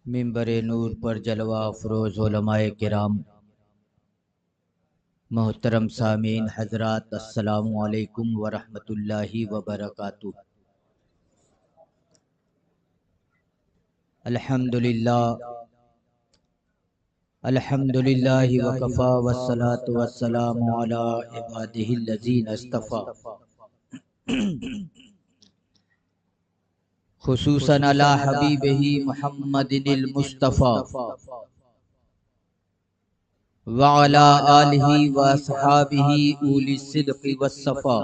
मिंबरे नूर पर जलवा अफरोज़ उलमाए किराम, मोहतरम सामीन हजरात, अस्सलामु अलैकुम व रहमतुल्लाहि व बरकातुहू। अल्हम्दुलिल्लाह अल्हम्दुलिल्लाहि व कफ़ा वस्सलातु वस्सलामु अला इबादिहिल लज़ीना इस्तफ़ा, खुसूसन अला हबीबिही मुहम्मदिनिल मुस्तफ़ा व अला आलिहि व अस्हाबिही उलिस सिद्क़ि वस्सफ़ा।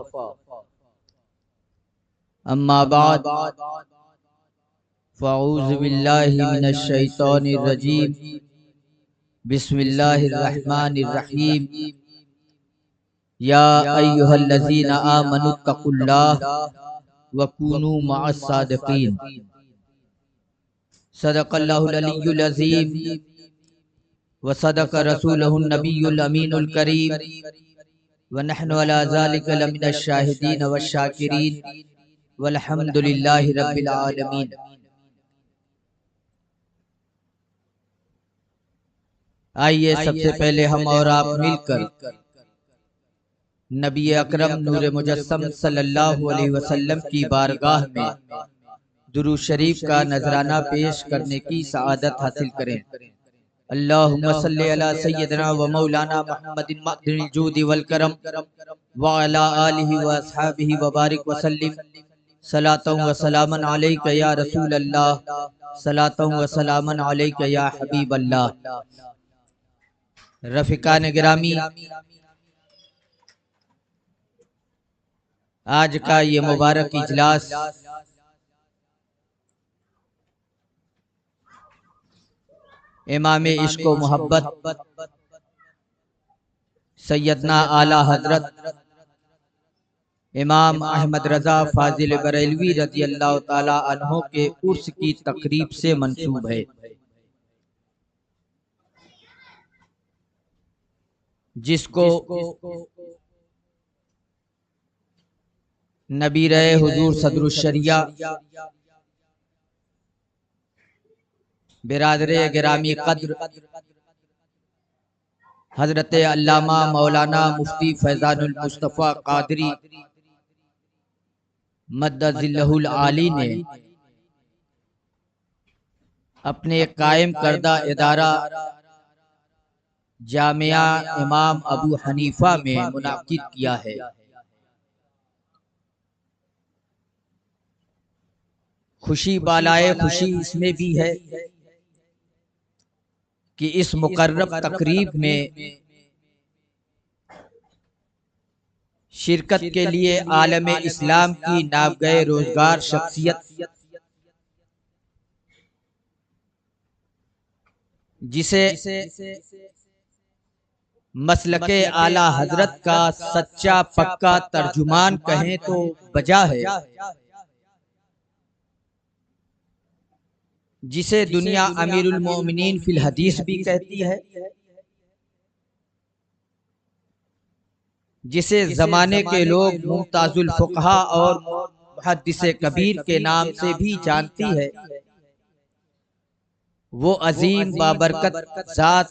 अम्मा बाद, फ़अऊज़ु बिल्लाहि मिनश शैतानिर रजीम, बिस्मिल्लाहिर रहमानिर रहीम। या अय्युहल्लज़ीना आमनुत्तक़ुल्लाह व कूनू मअस सादिक़ीन। सदक़ल्लाहुल अलिय्युल अज़ीम व सदक़ रसूलुहुन नबियुल अमीनुल करीम व नहनु अला ज़ालिका लमिनश शाहिदीन वश शाकिरीन वल्हम्दुलिल्लाहि रब्बिल आलमीन। आइए सबसे पहले हम और आप मिलकर नबी अकरम नूर मुजस्सम सल्लल्लाहु अलैहि वसल्लम की बारगाह में दुरूद शरीफ का नजराना पेश करने की सआदत हासिल करें। अल्लाहुम्मा सल्ली अला सय्यिदना व मौलाना मुहम्मदिन मअदिनिल जूदि वल करम व अला आलिहि व अस्हाबिहि व बारिक व सल्लिम। सलातन व सलामन अलैका या रसूल अल्लाह, सलातन व सलामन अलैका या हबीब अल्लाह। रफिकान गिरामी, आज का ये मुबारक इजलास इमाम इश्क व मोहब्बत सैयदना आला हजरत इमाम अहमद रजा फाजिल बरेलवी रजी अल्लाह ताला अन्हो के उर्स की तकरीब से मंसूब है, जिसको नबी रहे हुजूर सदरुश शरिया बिरादरे गिरामी कद्र हजरत अल्लामा मौलाना मुफ्ती फैजानुल मुस्तफ़ा कादरी मद्दजिल्लहुल आली ने अपने कायम करदा इदारा जामिया इमाम अबू हनीफा में मुनाकिद किया है। खुशी बालाए खुशी इसमें भी है कि इस मुकर्रब तकरीब में शिरकत के लिए आलम इस्लाम की नाबगए रोजगार शख्सियत, जिसे मसलके आला हजरत का सच्चा पक्का तर्जुमान कहें तो बजा है, जिसे दुनिया अमीरुल मोमिनीन फिल हदीस भी कहती है, जिसे जमाने के लोग मुमताजुल फुकहा और मुहद्दिसे कबीर के नाम से भी जानती है, वो अजीम बाबरकत जात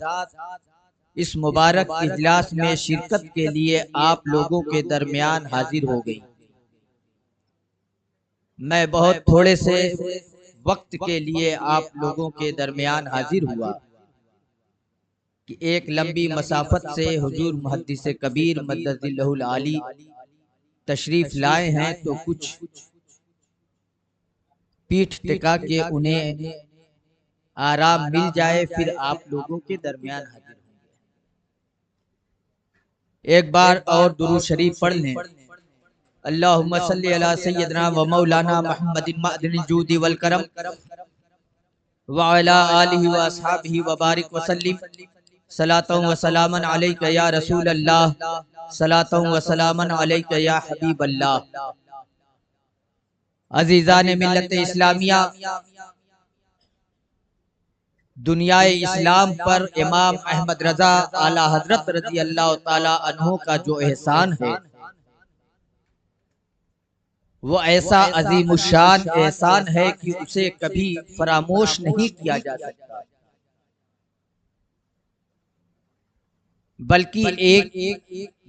इस मुबारक इजलास में शिरकत के लिए आप लोगों के दरमियान हाजिर हो गई। मैं बहुत थोड़े से वक्त के लिए आप लोगों के दरमियान हाजिर हुआ कि एक लंबी मसाफत से हुजूर मुहद्दिस कबीर मद्दजिल्लहुल आली तशरीफ लाए हैं, तो कुछ पीठ टिका के उन्हें आराम मिल जाए, फिर आप लोगों के दरमियान हाजिर होंगे। एक बार और दुरूद शरीफ पढ़ लें। अल्लाहुम्मा सल्ली अला सय्यिदना व मौलाना मुहम्मदिन मअदिनिल जूदि वल करम व अला आलिहि व अस्हाबिहि व बारिक व सल्लिम। सलातन व सलामन अलैका या रसूल अल्लाह, सलातन व सलामन अलैका या हबीब अल्लाह। अजीजान मिल्लत इस्लामिया, दुनियाए इस्लाम पर इमाम अहमद रजा आला हजरत रजी अल्लाह ताला अन्हो का जो एहसान है, वो ऐसा अजीमुशान एहसान है कि उसे कभी फरामोश नहीं किया जा सकता, बल्कि एक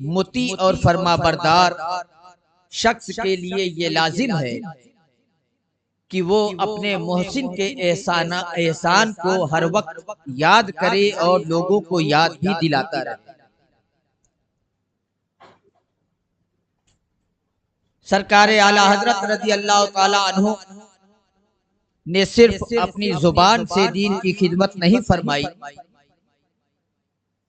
मुती और फरमाबरदार शख्स के लिए ये लाजिम है कि वो अपने मोहसिन के एहसान को हर वक्त याद करे और लोगों को याद भी दिलाता रहे। सरकार आला हजरत रज़ी अल्लाह ताला अन्हु ने सिर्फ अपनी जुबान से दीन की खिदमत नहीं फरमाई,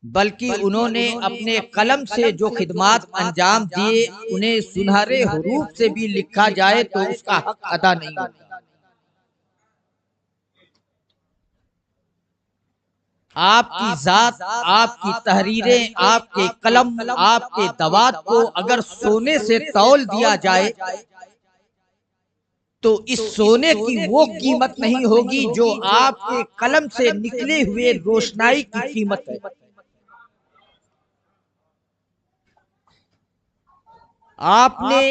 बल्कि उन्होंने अपने कलम से जो खिदमात अंजाम दिए उन्हें सुनहरे हुरूफ से भी लिखा जाए तो उसका हक अदा नहीं होता। आपकी जात, आपकी तहरीरें, आपके कलम, आपके दवात को अगर सोने से तौल दिया जाए तो इस सोने की वो कीमत नहीं होगी जो आपके कलम से निकले हुए रोशनाई की कीमत है। आपने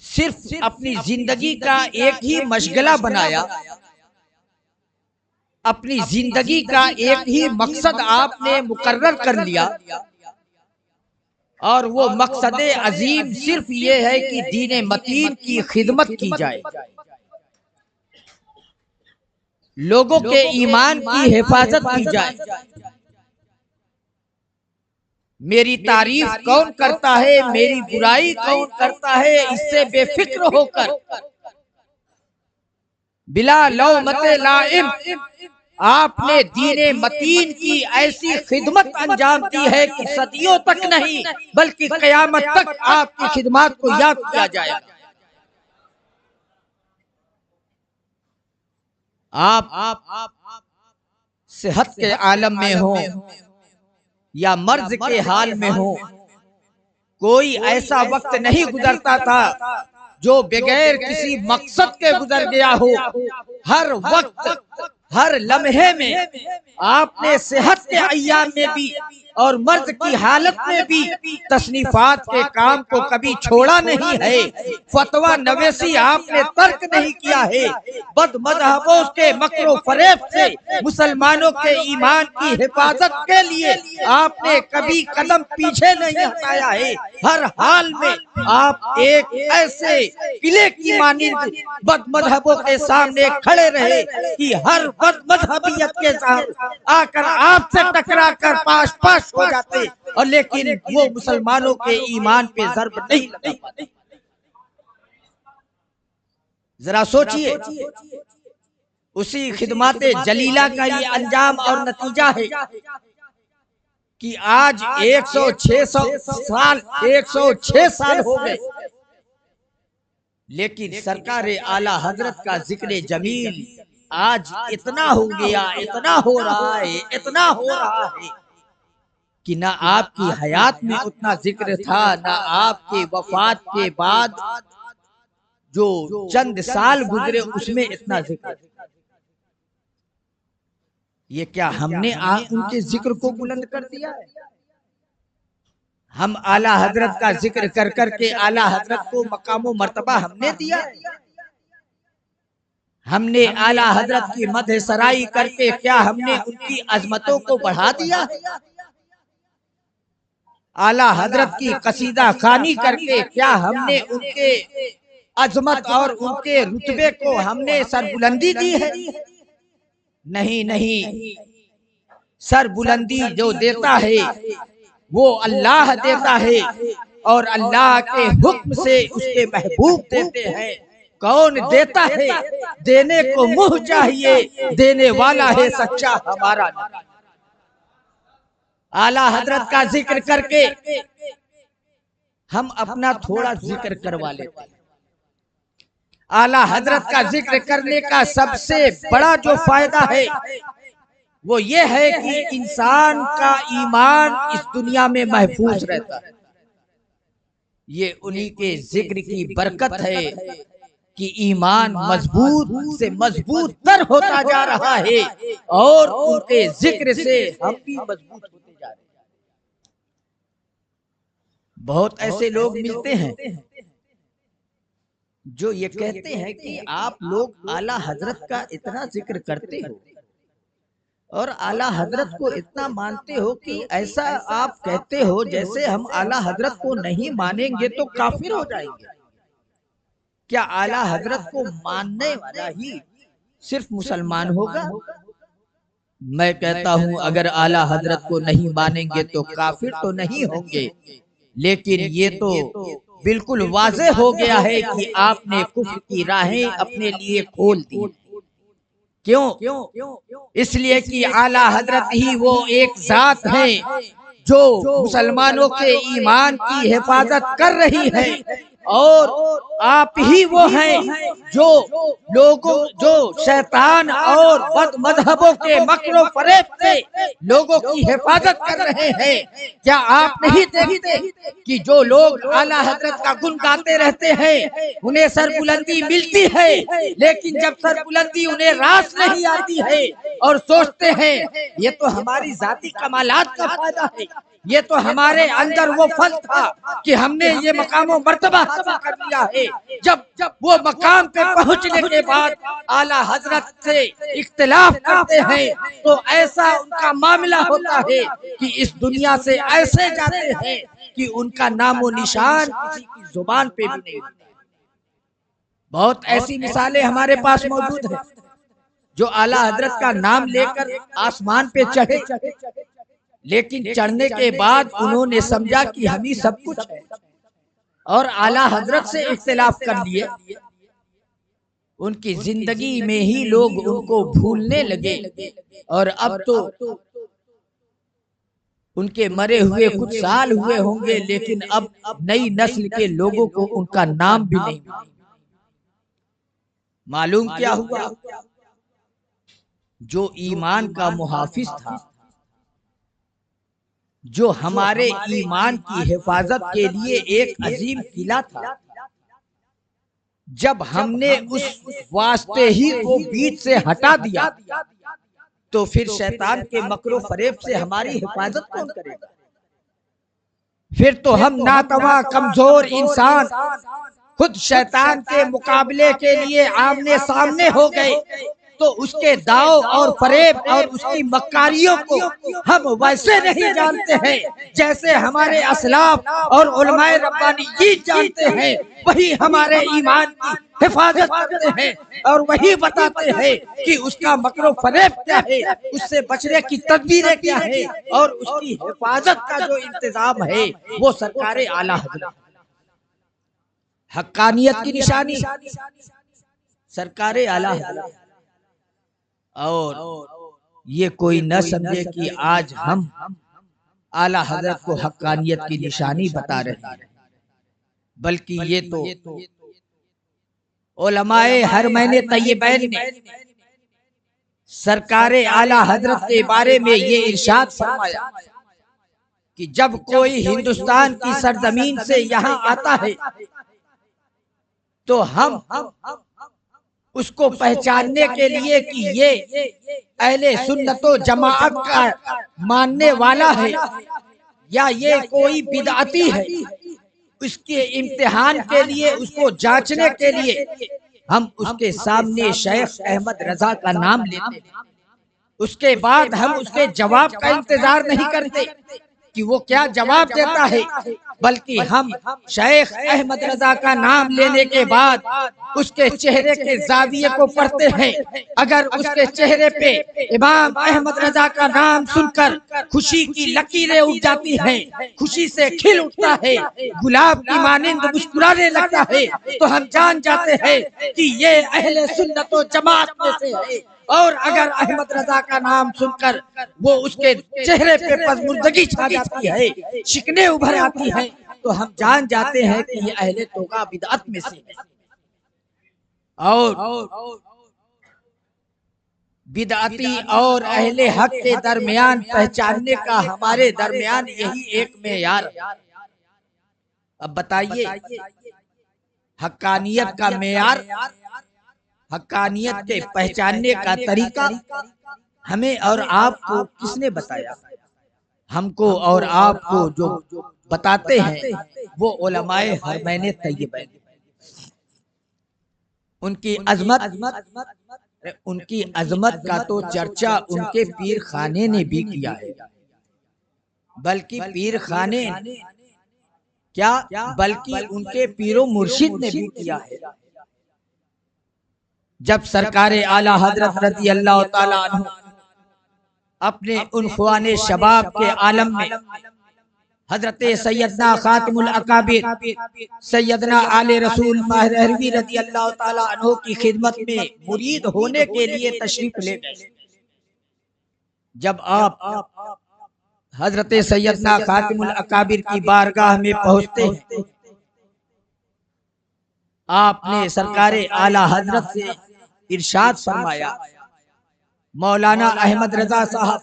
सिर्फ अपनी जिंदगी का एक ही मशगला बनाया, अपनी जिंदगी का एक ही मकसद आपने मुकर्रर कर लिया, और वो मकसद अजीम सिर्फ ये है कि दीन मतीन की खिदमत की जाए, लोगों के ईमान की हिफाजत की जाए। मेरी तारीफ कौन करता है, मेरी बुराई कौन करता है, इससे बेफिक्र होकर बिला लौमते लाइम आपने दीने मतीन की ऐसी खिदमत अंजाम दी है कि सदियों तक नहीं बल्कि कयामत तक आपकी खिदमत को याद किया जाएगा। आप सेहत के आलम में हो या मर्ज के हाल में हो, कोई ऐसा वक्त नहीं गुजरता था जो बगैर किसी मकसद के गुजर गया हो। हर वक्त, हर लम्हे में आपने सेहत के अय्याम में भी और मर्ज की हालत में भी तसनीफात के काम को कभी छोड़ा नहीं है। फतवा नवेसी आपने तर्क नहीं किया है। बद मजहबों के मकरो फरेब से मुसलमानों के ईमान की हिफाजत के लिए आपने कभी कदम पीछे नहीं हटाया है। हर हाल में आप एक ऐसे किले की मानिंद बद मजहबों के सामने खड़े रहे कि हर बद मजहबियत के साथ आकर आपसे टकरा कर पास पास हो जाते, और लेकिन वो मुसलमानों के ईमान पे ज़र्ब नहीं लगा पाते। जरा सोचिए, उसी खिदमत जलीला का ये अंजाम और नतीजा है कि आज 106 साल हो गए, लेकिन सरकार आला हजरत का जिक्र जमील आज इतना हो गया, इतना हो रहा है, इतना हो रहा है कि ना आपकी हयात में उतना जिक्र था, ना आपके वफात के बाद जो चंद साल गुजरे उसमें इतना जिक्र। ये क्या हमने उनके जिक्र को बुलंद कर दिया है? हम आला हजरत का जिक्र कर करके आला हजरत को मकाम मर्तबा हमने दिया है? हमने आला हजरत की मदह सराई करके क्या हमने उनकी अजमतों को बढ़ा दिया है? आला हजरत की कसीदा खानी करके क्या हमने उनके अजमत और उनके रुतबे को हमने सरबुलंदी दी है? नहीं नहीं, सरबुलंदी जो देता है वो अल्लाह देता है, और अल्लाह के हुक्म से उसके महबूब देते हैं। कौन देता है? देने को मुंह चाहिए, देने वाला है सच्चा हमारा नबी। आला हजरत का जिक्र करके हम अपना थोड़ा जिक्र करवा लेते हैं। आला हजरत का जिक्र करने का सबसे बड़ा जो फायदा है वो ये है कि इंसान का ईमान इस दुनिया में महफूज रहता है। ये उन्हीं के जिक्र की बरकत है कि ईमान मजबूत से मजबूत तर होता जा रहा है, और उनके जिक्र से हम भी मजबूत होते जा रहे हैं। बहुत ऐसे लोग मिलते हैं जो ये कहते हैं कि आप लोग आला हजरत का इतना जिक्र करते हो और आला हजरत को इतना मानते हो कि ऐसा आप कहते हो जैसे हम आला हजरत को नहीं मानेंगे तो काफिर हो जाएंगे। क्या आला हजरत को मानने वाला ही सिर्फ मुसलमान होगा? मैं कहता हूं अगर आला हजरत को नहीं मानेंगे तो काफिर तो नहीं होंगे, लेकिन ये तो बिल्कुल वाज़ेह हो गया है कि आपने कुफ्र की राहें अपने लिए खोल दी। क्यों? इसलिए कि आला हजरत ही वो एक जात है जो मुसलमानों के ईमान की हिफाजत कर रही है, और आप ही वो हैं जो जो शैतान और बद मजहबों के मकरो फरेब से लोगों की हिफाजत कर रहे हैं। क्या आप नहीं देखते कि जो लोग आला हजरत का गुण गाते रहते हैं उन्हें सरबुलंदी मिलती है, लेकिन जब सरबुलंदी उन्हें रास नहीं आती है और सोचते हैं ये तो हमारी जाती कमालात का फायदा है, ये तो हमारे अंदर वो फल था कि हमने ये मकाम और मर्तबा हासिल कर लिया है। जब वो मकाम पे पहुंचने के बाद आला हजरत से इख्तिलाफ करते हैं तो ऐसा उनका मामला होता है कि इस दुनिया से ऐसे जाते हैं कि उनका नामो निशान किसी की जुबान पे भी नहीं। बहुत ऐसी मिसालें हमारे पास मौजूद है जो आला हजरत का नाम लेकर आसमान पे चढ़े, लेकिन चढ़ने के बाद उन्होंने समझा कि हम ही सब कुछ है और आला हजरत से इख्तिलाफ कर लिए। उनकी जिंदगी में ही लोग उनको भूलने लगे और अब तो उनके मरे हुए कुछ साल हुए होंगे, लेकिन अब नई नस्ल के लोगों को उनका नाम भी नहीं मालूम। क्या हुआ? जो ईमान का मुहाफिज था, जो हमारे ईमान की हिफाजत के लिए एक अजीम किला था, जब हमने उस वास्ते ही को बीच से हटा दिया तो फिर शैतान के मकरो फरेब से हमारी हिफाजत कौन करेगा? फिर तो हम नातवा कमजोर इंसान खुद शैतान के मुकाबले के लिए आमने सामने हो गए, तो उसके दाव और फरेब और उसकी मक्कारियों को हम वैसे नहीं जानते हैं जैसे हमारे असलाफ और उलमाए रब्बानियीन जानते हैं। वही हमारे ईमान की हिफाजत करते हैं और वही बताते हैं कि उसका मकरो फरेब क्या है, उससे बचने की तदबीरें क्या है, और उसकी हिफाजत का जो इंतजाम है वो सरकारे आला हजरत। हक्कानियत की निशानी सरकारे आला हजरत। और ये कोई न समझे कि आज हम आला हजरत को हक्कानियत की निशानी बता रहे हैं, बल्कि ये तो उलमाए हरमैन तय्यबैन ने सरकारे आला हजरत के बारे में ये इरशाद फरमाया कि जब कोई हिंदुस्तान की सरजमीन से यहाँ आता है तो हम उसको पहचानने के लिए कि ये अहले सुन्नतो जमाअत का मानने वाला है या ये कोई बिदअती है, उसके इम्तिहान के लिए, उसको जांचने के लिए हम उसके सामने शेख अहमद रजा का नाम लेते हैं। उसके बाद हम उसके जवाब का इंतजार नहीं करते कि वो क्या जवाब देता है, बल्कि हम शेख अहमद रजा का नाम लेने के बाद उसके चेहरे के जाविये को पढ़ते हैं। अगर उसके चेहरे पे इमाम अहमद रजा का नाम सुनकर खुशी की लकीरें उठ जाती हैं, खुशी से खिल उठता है, गुलाब की मानिंद मुस्कुराने लगता है, तो हम जान जाते हैं कि ये अहले सुन्नत व जमात में से है। और अगर अहमद रजा का नाम सुनकर वो उसके चेहरे पे पज़मुर्दगी छा जाती है, शिकने उभर आती हैं, तो हम जान जाते हैं कि ये अहले तोका बिदअत में से है। और बिदअती और अहले हक के दरमियान पहचानने का हमारे दरमियान यही एक मेयार। अब बताइए, हक्कानियत का मेयार, हक्कानियत के पहचानने का तरीका हमें और आपको किसने बताया? हमको और आपको जो बताते हैं वो उलमाए हरमैन तय्यबैन। उनकी अजमत का तो चर्चा उनके पीर खाने ने भी किया है, बल्कि पीर खाने क्या बल्कि उनके पीरो मुर्शिद ने भी किया है। जब सरकारे आला हजरत रज़ी अल्लाह ताला अन्हु अपने उन्फ़ाने शबाब के आलम में हजरत सैयदना खातिमुल अकाबिर सैयदना आले रसूल माह दहलवी रज़ी अल्लाह ताला अन्हु की खिदमत में मुरीद होने के लिए तशरीफ ले गए। जब आप हजरत सैयदना खातिमुल अकाबिर की बारगाह में पहुंचते हैं, आपने सरकारे आला हजरत से इरशाद फरमाया, मौलाना अहमद रजा साहब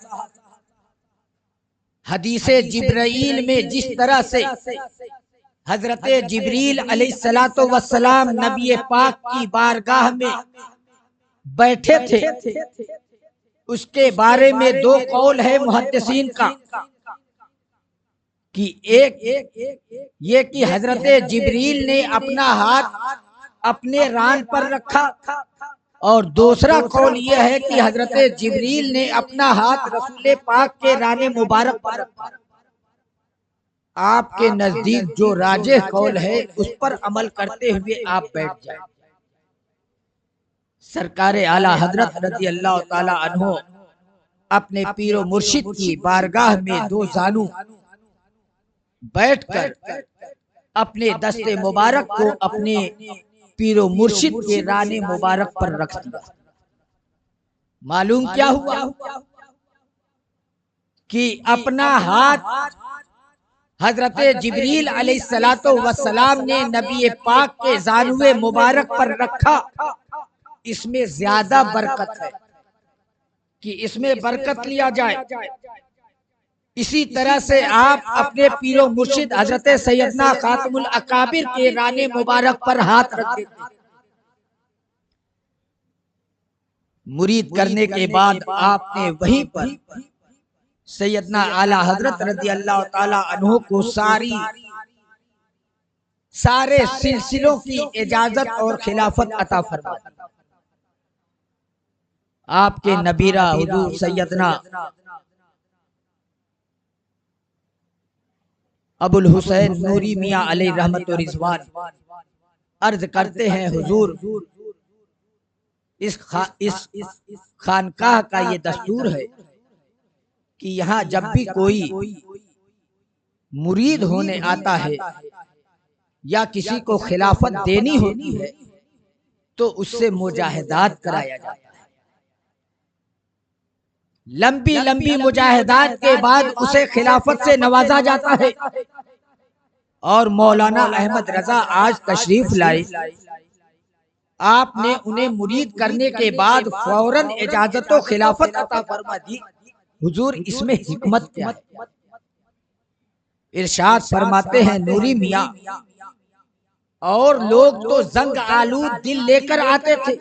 हदीसे जिब्राइल में जिस तरह से हजरत जिब्रील अलैहिस्सलातो वस्सलाम नबी पाक की बारगाह में बैठे थे, उसके बारे में दो कौल है मुहद्दिसीन का कि एक ये कि हजरत जिब्रील ने अपना हाथ अपने रान पर रखा, और दूसरा कौल यह है कि हजरत जिब्रील ने अपना हाथ रसूल पाक के राने मुबारक पर रखा। आपके नजदीक जो राजे कौल है उस पर अमल करते हुए आप बैठ जाए। सरकारे आला हजरत रज़ी अल्लाह ताला अन्हो अपने पीरो मुर्शिद की बारगाह में दो जानू बैठकर अपने दस्ते मुबारक को अपने पीरो मुर्शिद के राने मुबारक पर रख दिया। मालूम क्या हुआ कि अपना हाथ हजरत जिब्रील अलैहिस्सलातो वस्सलाम ने नबी पाक के जानुए मुबारक पर रखा। इसमें ज्यादा बरकत है कि इसमें बरकत लिया जाए। इसी तरह से आप अपने पीरो मुर्शिद हजरत सैयदना खातिमुल अकाबिर के राने मुबारक पर हाथ रख देते। मुरीद करने के बाद आपने वहीं पर सैयदना आला हजरत रज़ी अल्लाह ताला अन्हु को सारे सिलसिलों की इजाजत और खिलाफत अता फरमा दी। आपके नबीरा हुजूर सैयदना अबुल हुसैन नूरी मियां अलैहि रहमत व रिजवान अर्ज करते हैं, हुजूर इस खानकाह का ये दस्तूर है कि यहाँ जब भी कोई मुरीद होने आता है या किसी को खिलाफत देनी होती है तो उससे मुजाहिदात कराया जाता है। लंबी लंबी मुजाहिदात के बाद उसे खिलाफत से नवाजा जाता है। और मौलाना अहमद रजा आज तशरीफ लाए, आपने उन्हें मुरीद करने के बाद फौरन इजाजत व खिलाफत अता फरमा दी। हुजूर इसमें हिकमत क्या है? इरशाद फरमाते हैं नूरी मियां, और लोग तो जंग आलूद दिल लेकर आते थे,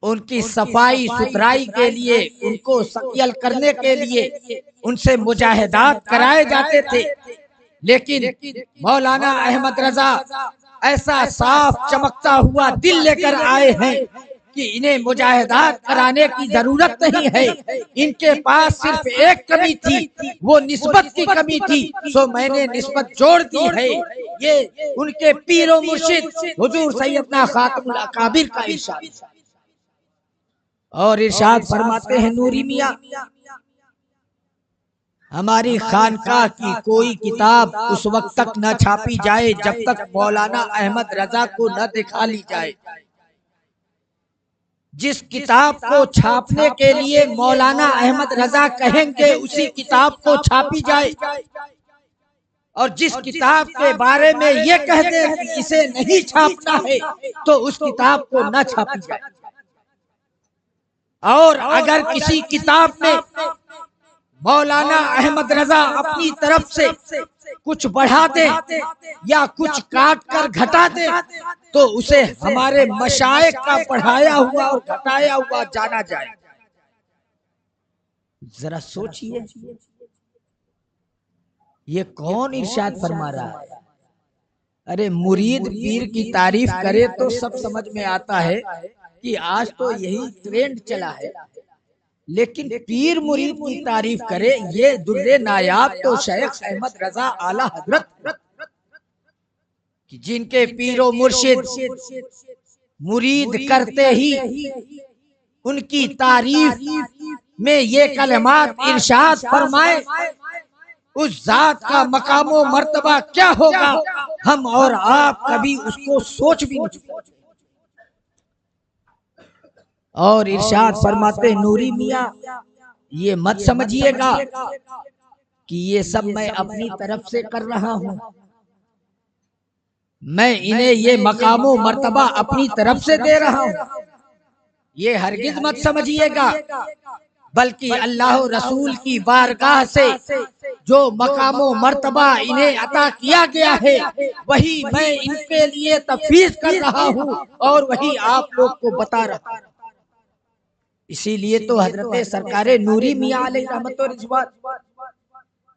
उनकी सफाई सुथराई के लिए, उनको सकियल करने के लिए उनसे मुजाहिदात कराए जाते थे। लेकिन मौलाना अहमद रजा ऐसा साफ चमकता हुआ दिल लेकर आए हैं कि इन्हें मुजाहिदात कराने की जरूरत नहीं है। इनके पास सिर्फ एक कमी थी, वो निस्बत की कमी थी, सो मैंने निस्बत जोड़ दी है। ये उनके पीरो मुर्शिद हुजूर सैयदना खातिमुल अकाबिर का इरशाद। और इरशाद फरमाते हैं नूरी मियां, हमारी खानकाह की कोई किताब उस वक्त तक न छापी जाए जब तक मौलाना अहमद रजा को न दिखा ली जाए। जिस किताब को छापने के लिए मौलाना अहमद रजा कहेंगे उसी किताब को छापी जाए, और जिस किताब के बारे में ये कह दे कि इसे नहीं छापना है तो उस किताब को न छापी जाए। और अगर किसी किताब में मौलाना अहमद रजा अपनी तरफ से कुछ बढ़ा दे या कुछ काट कर घटा दे तो उसे हमारे मशाइख का पढ़ाया हुआ और घटाया हुआ जाना जाए। जरा सोचिए, ये कौन इरशाद फरमा रहा है? अरे मुरीद पीर की तारीफ करे तो सब समझ में आता है कि आज तो यही ट्रेंड चला है, लेकिन पीर मुरीद की तारीफ करे ये दुर्रे नायाब तो शेख अहमद रजा आला हजरत, कि जिनके पीरो मुर्शिद मुरीद करते ही उनकी तारीफ में ये कलमात इरशाद फरमाए, उस जात का मकामो मर्तबा क्या होगा, हम और आप कभी उसको सोच भी नहीं सकते। और इरशाद फरमाते नूरी मियाँ, ये मत समझिएगा कि ये सब मैं अपनी तरफ से कर रहा हूं, मैं इन्हें ये मकामो मर्तबा अपनी तरफ से दे रहा हूं, ये हरगिज मत समझिएगा, बल्कि अल्लाह रसूल की बारगाह से जो मकामो मर्तबा इन्हें अता किया गया है वही मैं इनके लिए तफवीज कर रहा हूँ और वही आप लोग को बता रहा हूँ। इसीलिए तो हजरत सरकारे नूरी मियां अलैहि रहमत व रिजवान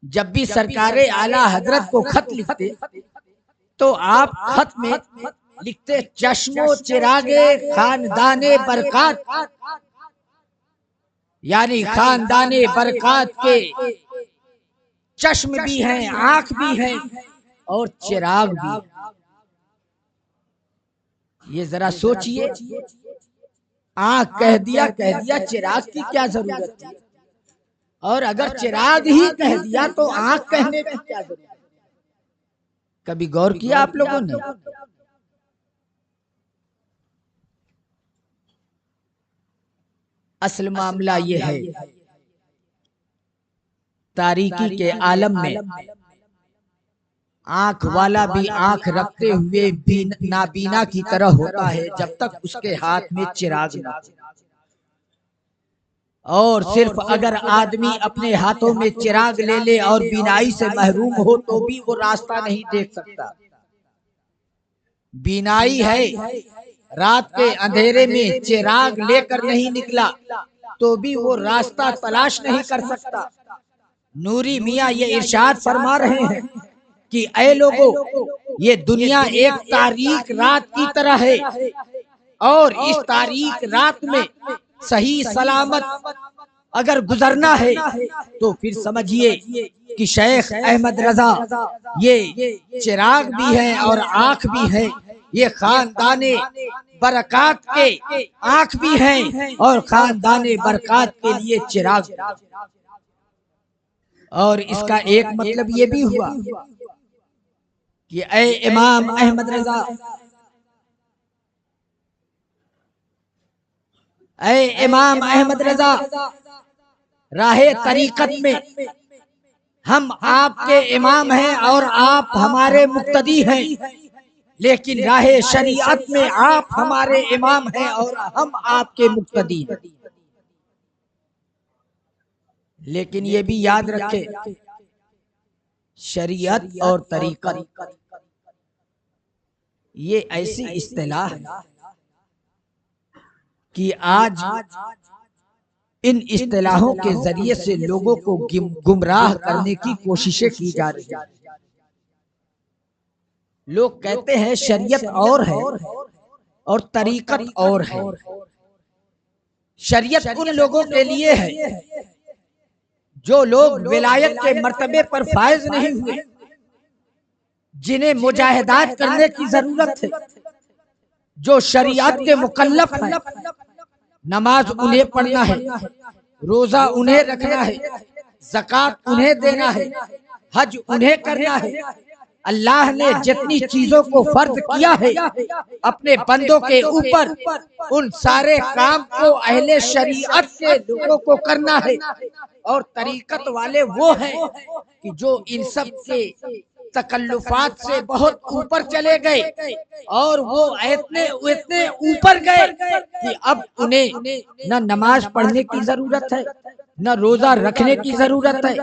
जब भी सरकारे आला हजरत को खत लिखते तो आप खत में लिखते चश्मो चिरागे खानदाने बरकात, यानी खानदाने बरकात के चश्म भी हैं, आंख भी हैं और चिराग भी। ये जरा सोचिए, आंख कह दिया चिराग की क्या जरूरत थी, और अगर चिराग ही कह दिया तो आंख कहने की क्या जरूरत? कभी गौर किया आप लोगों ने? असल मामला ये है, तारीकी के आलम में आंख वाला भी आंख रखते हुए भी नाबीना की तरह होता है जब तक उसके हाथ में चिराग ना हो। और सिर्फ अगर आदमी अपने हाथों में चिराग ले ले और बीनाई से महरूम हो तो भी वो रास्ता नहीं देख सकता। बीनाई है, रात के अंधेरे में चिराग लेकर नहीं निकला तो भी वो रास्ता तलाश नहीं कर सकता। नूरी मियाँ ये इरशाद फरमा रहे हैं कि ऐ लोगों, ये दुनिया एक तारीक रात की तरह है और इस तारीक रात में सही सलामत अगर गुजरना है तो फिर समझिए कि शेख अहमद रजा ये चिराग भी है और आंख भी है, ये खानदाने बरकात के आंख भी हैं और खानदाने बरकात के लिए चिराग। और इसका एक मतलब ये भी हुआ कि ऐ इमाम अहमद रजा, ऐ इमाम अहमद रजा, राहे तरीकत में हम आपके इमाम हैं और आप हमारे मुक्तदी हैं, लेकिन राहे शरीयत में आप हमारे इमाम हैं और हम आपके मुक्तदी हैं। लेकिन ये भी याद रखें, शरीयत और तरीकत ये ऐसी इस्तिलाह है कि आज इन इस्तिलाहों के जरिए से लोगों को गुमराह करने की कोशिशें की जा रही है। लोग कहते हैं शरीयत और है और तरीकत और है। शरीयत उन लोगों के लिए है जो लोग विलायत के मर्तबे पर फायज नहीं हुए, जिन्हें मुजाहिदात करने की जरूरत है, जो शरीयत के मुकल्लफ हैं। नमाज उन्हें पढ़ना है, रोजा उन्हें रखना है, ज़कात उन्हें देना है, हज उन्हें करना है। अल्लाह ने जितनी चीजों को फर्ज किया है अपने बंदों के ऊपर, उन सारे काम को अहले शरीयत के लोगों को करना है। और तरीकत वाले वो हैं कि जो इन सब के तकल्लुफात से बहुत ऊपर चले गए और वो इतने ऊपर गए कि अब उन्हें न नमाज पढ़ने की जरूरत है, न रोजा रखने की जरूरत है,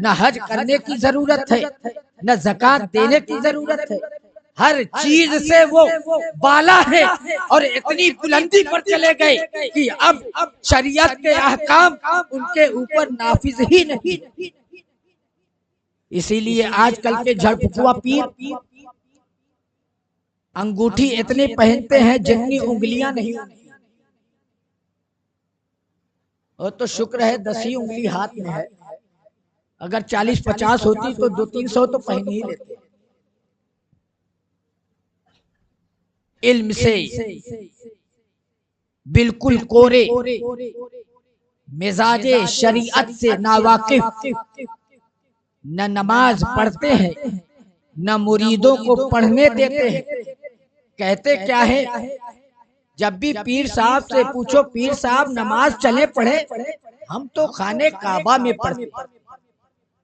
न हज करने की जरूरत है, न ज़कात देने की जरूरत है। हर चीज से वो बाला है और इतनी बुलंदी पर चले गए कि अब शरीयत के अहकाम उनके ऊपर नाफिज ही नहीं। इसीलिए आजकल के झड़फुआ पीर अंगूठी इतने पहनते हैं जितनी उंगलियां नहीं। और तो शुक्र है 10 ही उंगली हाथ में है, अगर 40-50 होती तो 200-300 तो पहन ही लेते। इल्म से बिल्कुल कोरे, मिजाजे शरीयत से नावाकिफ, न नमाज पढ़ते हैं न मुरीदों को पढ़ने देते हैं। कहते क्या है, जब भी पीर साहब से पूछो, पीर साहब नमाज चले पढ़े, हम तो खाने काबा में पढ़ते।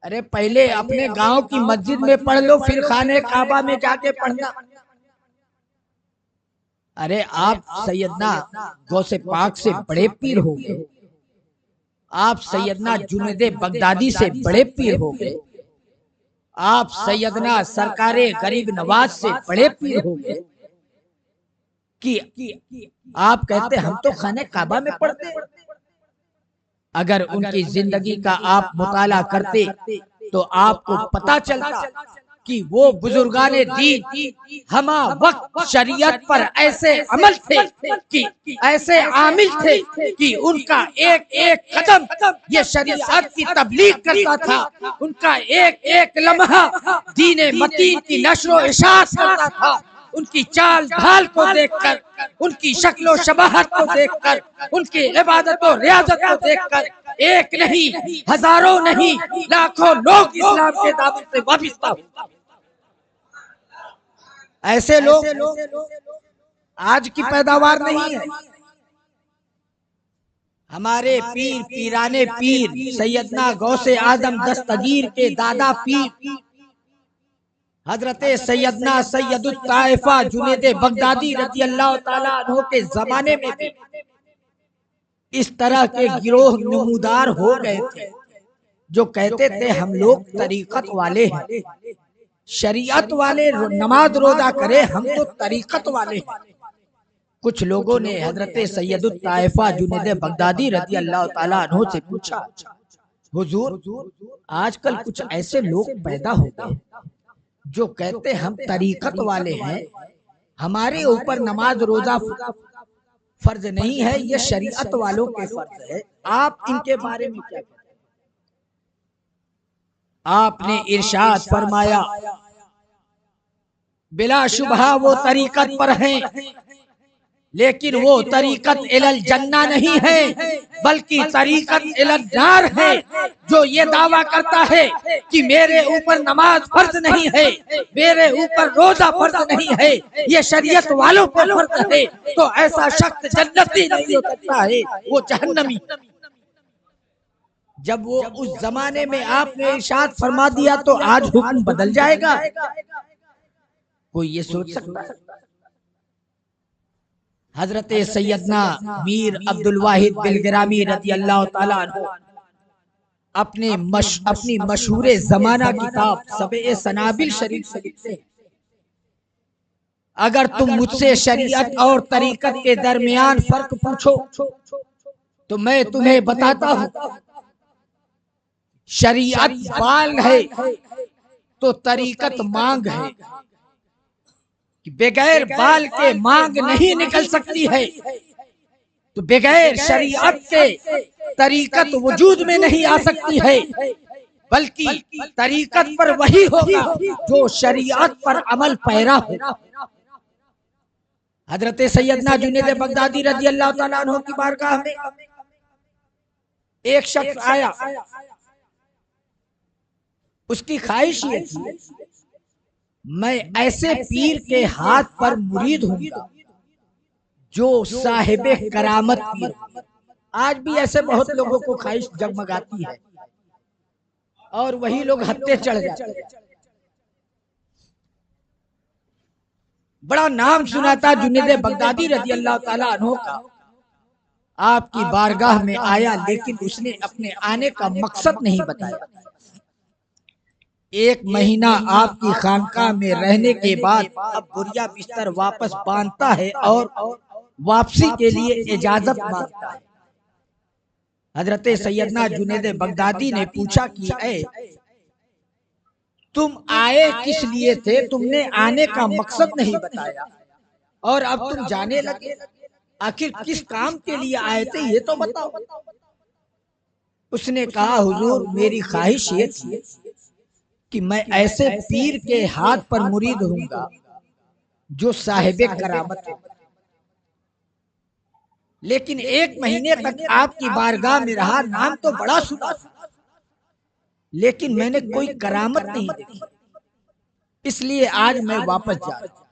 अरे पहले अपने गांव की मस्जिद में पढ़ लो, फिर खाने काबा में जाके पढ़ना। अरे आप सैयदना गौसे पाक से बड़े पीर हो गए, आप सैयदना जुनैद बगदादी से बड़े पीर हो गए, आप सैयदना सरकारे गरीब नवाज से बड़े पीर हो गए कि आप कहते हम तो खाने काबा में पढ़ते। अगर उनकी जिंदगी का आप मुताला करते तो आपको पता चलता कि वो बुजुर्गाने दीन हमा वक्त शरीयत पर ऐसे अमल थे कि ऐसे आमिल थे कि उनका एक एक कदम ये शरीयत की तबलीग करता था, उनका एक एक लम्हा दीने मतीन की नशरो इशाअत करता था। उनकी चाल ढाल को देखकर, उनकी शक्लो शबाहत को देखकर, उनकी इबादत और रियाजत को देखकर एक नहीं, हजारों नहीं, लाखों लोग इस्लाम के दामन से वाबिस्ता हुए। ऐसे लोग आज की पैदावार नहीं है। हमारे पीर पीराने पीर सैयदना गौसे आजम दस्तगीर के दादा पीर हजरत सैयदना सैयदुत ताइफा जुनैद बगदादी रज़ी अल्लाह ताला अन्हु के जमाने में भी इस तरह के गिरोह नमूदार हो गए थे जो कहते थे हम लोग तरीकत वाले हैं, शरीयत वाले नमाज रोजा करे, हम तो तरीकत वाले हैं। कुछ लोगों ने हजरत सैयदुत ताइफा जुनैद बगदादी रज़ी अल्लाह ताला अन्हु से पूछा, हुजूर आजकल कुछ ऐसे लोग पैदा हो गए जो कहते हम तरीकत वाले हैं, हमारे ऊपर नमाज रोजा फर्ज नहीं है, ये शरीयत वालों के फर्ज है। आप इनके बारे में क्या कहते हैं? आपने इरशाद फरमाया, बिला शुबहा वो तरीकत पर हैं, लेकिन वो तरीकत इलल जन्ना नहीं है, बल्कि तरीकत इलल नार है। जो ये दावा करता है कि मेरे ऊपर नमाज फर्ज नहीं है, मेरे ऊपर रोजा फर्ज नहीं है, ये शरीयत वालों पर फर्ज है, तो ऐसा शख्स जन्नती नहीं हो सकता है, वो जहन्नमी। जब वो उस जमाने में आपने इरशाद फरमा दिया तो आज हुक्म बदल जाएगा? कोई ये सोच सकता है? हजरत सैयदना मीर अब्दुल वाहिद बिलगिरामी रज़ी अल्लाह ताला अन्हु अपनी मशहूर जमाना किताब सबे सनाबिल शरीफ से लिखते हैं, अगर तुम मुझसे शरीयत और तरीकत के दरमियान फर्क पूछो तो मैं तुम्हें बताता हूँ, शरीयत बाल है तो तरीकत मांग है, बगैर बाल के मांग नहीं निकल सकती है, तो बगैर शरीयत के तरीकत वजूद में नहीं आ सकती है, बल्कि तरीकत पर वही होगा जो शरीयत पर अमल पैरा हो। हजरत सैयदना जुनैद बगदादी रज़ी अल्लाह ताला अन्हु की बारगाह में एक शख्स आया, उसकी ख्वाहिश ये थी मैं ऐसे पीर के हाथ पर मुरीद हूंगा जो साहिबे करामत पीर। आज भी ऐसे बहुत लोगों को ख्वाहिश जगमगाती है और वही लोग हत्ते चढ़ जाते हैं। बड़ा नाम सुना था जुनैद बगदादी रज़ी अल्लाह ताला अन्हु का, आपकी बारगाह में आया, लेकिन उसने अपने आने का मकसद नहीं बताया। 1 महीना आपकी खानकाह में रहने के बाद अब बुरिया बिस्तर वापस बांधता है और वापसी के लिए इजाजत मांगता है। हजरत सैयदना जुनैद बगदादी ने पूछा कि तुम आए किस लिए थे, तुमने आने का मकसद नहीं बताया और अब तुम जाने लगे। आखिर किस काम के लिए आए थे ये तो बताओ। उसने कहा हुजूर मेरी ख्वाहिश ये थी कि मैं ऐसे पीर के हाथ पर मुरीद होऊंगा जो साहिबे करामत है। लेकिन 1 महीने तक आपकी बारगाह में रहा, नाम तो बड़ा सुना, लेकिन मैंने कोई करामत नहीं देखी, इसलिए आज मैं वापस जा रहा हूं।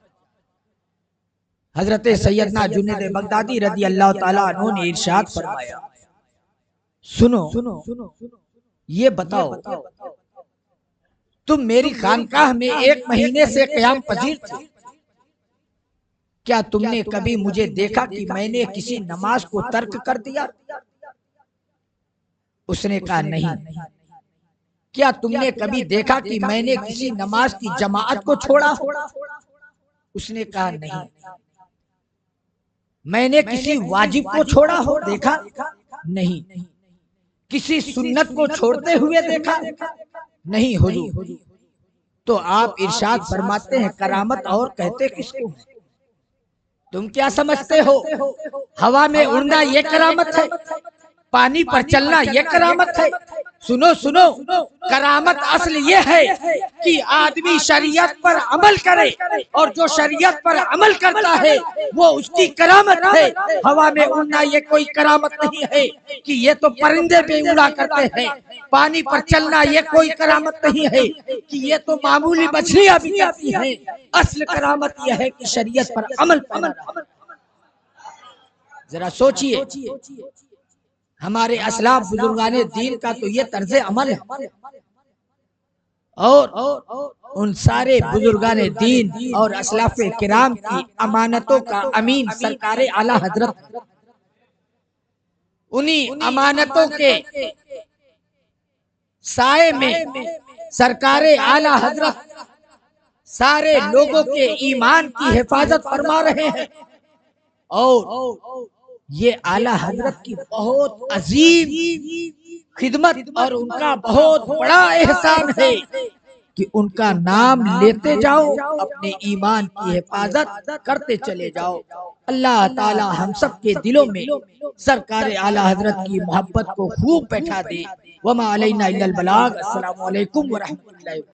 हजरत सैयदना जुनैद बगदादी रदी अल्लाह ताला अन्हु ने इरशाद फरमाया, सुनो ये बताओ, तुम मेरी खानकाह में 1 महीने से क़याम पजीर थे, क्या तुमने कभी मुझे देखा कि मैंने किसी नमाज को तर्क कर दिया? उसने कहा नहीं। क्या तुमने कभी देखा कि मैंने किसी नमाज की जमाअत को छोड़ा? उसने कहा नहीं। मैंने किसी वाजिब को छोड़ा हो देखा? नहीं। किसी सुन्नत को छोड़ते हुए देखा? नहीं हुजूर। तो आप इरशाद फरमाते हैं करामत और कहते किसको? तुम क्या समझते हो? हवा में उड़ना ये करामत है, पानी पर चलना ये करामत है? सुनो सुनो, करामत असल ये है कि आदमी शरीयत पर अमल करे और जो शरीयत पर अमल करता है वो उसकी करामत है। हवा में उड़ना ये कोई करामत नहीं है कि ये तो परिंदे पे उड़ा करते हैं। पानी पर चलना ये कोई करामत नहीं है कि ये तो मामूली मछलियां भी करती हैं। असल करामत यह है कि शरीयत पर अमल करना। जरा सोचिए, हमारे असलाफ बुजुर्गाने दीन का तो ये तर्ज अमल है और उन सारे बुजुर्गाने दीन और असलाफे किराम की अमानतों का अमीन सरकारे आला हजरत, उन्हीं अमानतों के साए में सरकारे आला हजरत सारे लोगों के ईमान की हिफाजत फरमा रहे हैं। और ये आला हजरत की बहुत अजीम खिदमत और उनका बहुत बड़ा एहसान है कि उनका नाम लेते जाओ, अपने ईमान की हिफाजत करते चले जाओ। अल्लाह ताला हम सब के दिलों में सरकार आला हजरत की मोहब्बत को खूब बैठा दे। वमा अलैना इल्लल बलाग। अस्सलामु अलैकुम व रहमतुल्लाहि।